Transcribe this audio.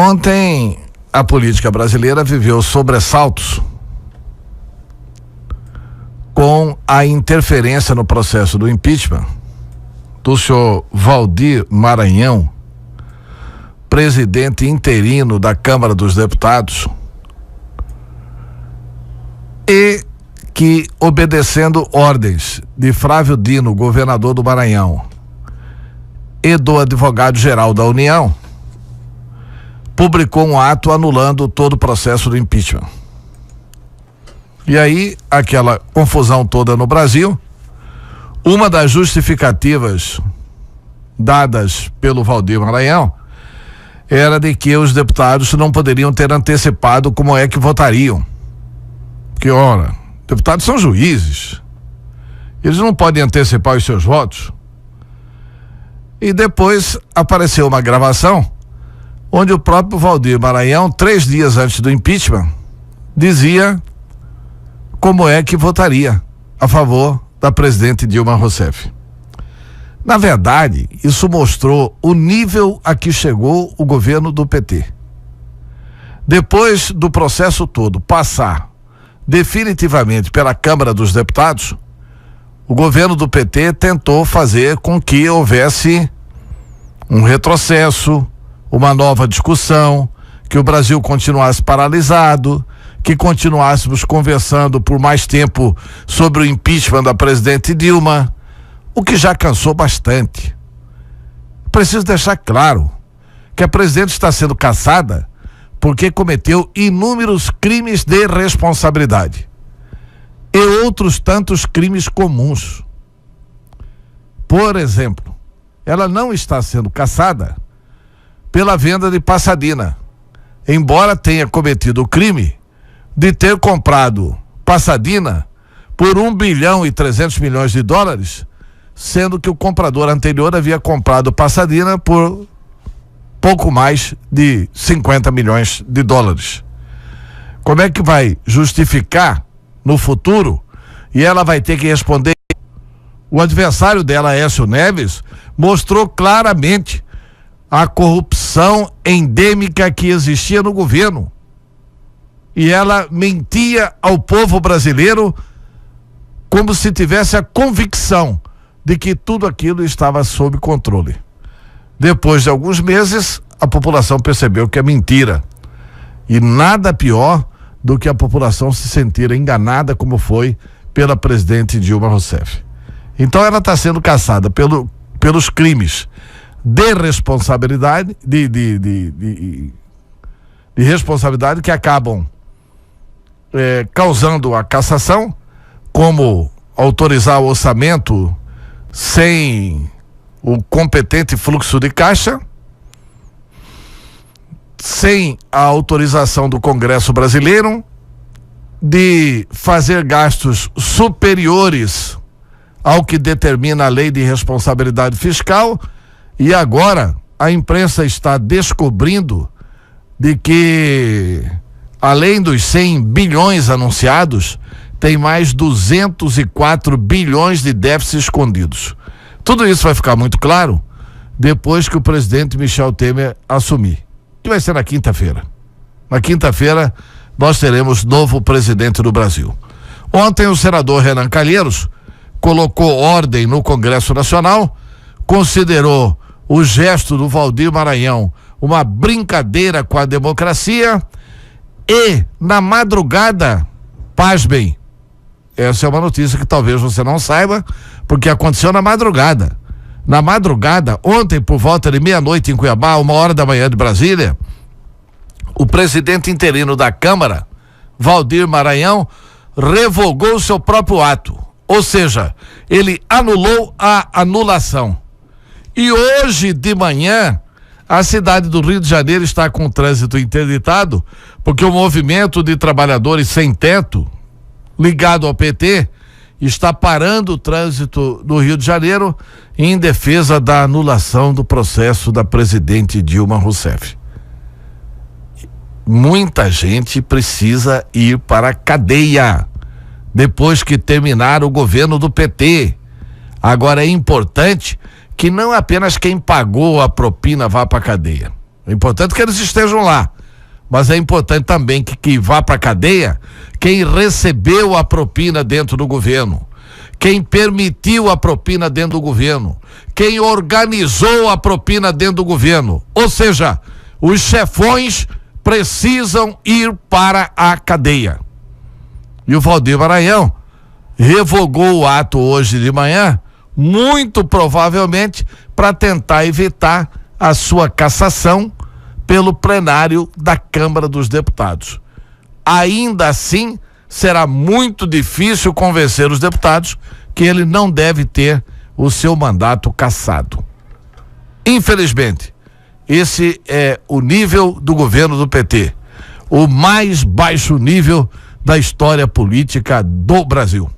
Ontem a política brasileira viveu sobressaltos com a interferência no processo do impeachment do senhor Waldir Maranhão, presidente interino da Câmara dos Deputados, e que, obedecendo ordens de Flávio Dino, governador do Maranhão, e do advogado-geral da União, publicou um ato anulando todo o processo do impeachment. E aí, aquela confusão toda no Brasil. Uma das justificativas dadas pelo Waldir Maranhão era de que os deputados não poderiam ter antecipado como é que votariam. Porque, ora, deputados são juízes, eles não podem antecipar os seus votos. E depois apareceu uma gravação onde o próprio Waldir Maranhão, 3 dias antes do impeachment, dizia como é que votaria a favor da presidente Dilma Rousseff. Na verdade, isso mostrou o nível a que chegou o governo do PT. Depois do processo todo passar definitivamente pela Câmara dos Deputados, o governo do PT tentou fazer com que houvesse um retrocesso, uma nova discussão, que o Brasil continuasse paralisado, que continuássemos conversando por mais tempo sobre o impeachment da presidente Dilma, o que já cansou bastante. Preciso deixar claro que a presidente está sendo caçada porque cometeu inúmeros crimes de responsabilidade e outros tantos crimes comuns. Por exemplo, ela não está sendo caçada pela venda de Passadina, embora tenha cometido o crime de ter comprado Passadina por US$ 1,3 bilhão, sendo que o comprador anterior havia comprado Passadina por pouco mais de US$ 50 milhões. Como é que vai justificar no futuro? E ela vai ter que responder. O adversário dela, Aécio Neves, mostrou claramente a corrupção endêmica que existia no governo. E ela mentia ao povo brasileiro como se tivesse a convicção de que tudo aquilo estava sob controle. Depois de alguns meses, a população percebeu que é mentira. E nada pior do que a população se sentir enganada, como foi pela presidente Dilma Rousseff. Então ela está sendo caçada pelos crimes de responsabilidade, de responsabilidade que acabam causando a cassação, como autorizar o orçamento sem o competente fluxo de caixa, sem a autorização do Congresso brasileiro, de fazer gastos superiores ao que determina a lei de responsabilidade fiscal. E agora a imprensa está descobrindo de que, além dos 100 bilhões anunciados, tem mais 204 bilhões de déficits escondidos. Tudo isso vai ficar muito claro depois que o presidente Michel Temer assumir, que vai ser na quinta-feira. Na quinta-feira nós teremos novo presidente do Brasil. Ontem o senador Renan Calheiros colocou ordem no Congresso Nacional, considerou o gesto do Waldir Maranhão uma brincadeira com a democracia e, na madrugada, pasmem, essa é uma notícia que talvez você não saiba, porque aconteceu na madrugada. Na madrugada, ontem, por volta de meia-noite em Cuiabá, 1h da manhã de Brasília, o presidente interino da Câmara, Waldir Maranhão, revogou seu próprio ato. Ou seja, ele anulou a anulação. E hoje de manhã, a cidade do Rio de Janeiro está com o trânsito interditado, porque o movimento de trabalhadores sem teto, ligado ao PT, está parando o trânsito do Rio de Janeiro em defesa da anulação do processo da presidente Dilma Rousseff. Muita gente precisa ir para a cadeia depois que terminar o governo do PT. Agora é importante que não apenas quem pagou a propina vá para a cadeia. É importante que eles estejam lá. Mas é importante também que vá para a cadeia quem recebeu a propina dentro do governo, quem permitiu a propina dentro do governo, quem organizou a propina dentro do governo. Ou seja, os chefões precisam ir para a cadeia. E o Valdir Maranhão revogou o ato hoje de manhã, muito provavelmente para tentar evitar a sua cassação pelo plenário da Câmara dos Deputados. Ainda assim, será muito difícil convencer os deputados que ele não deve ter o seu mandato cassado. Infelizmente, esse é o nível do governo do PT, o mais baixo nível da história política do Brasil.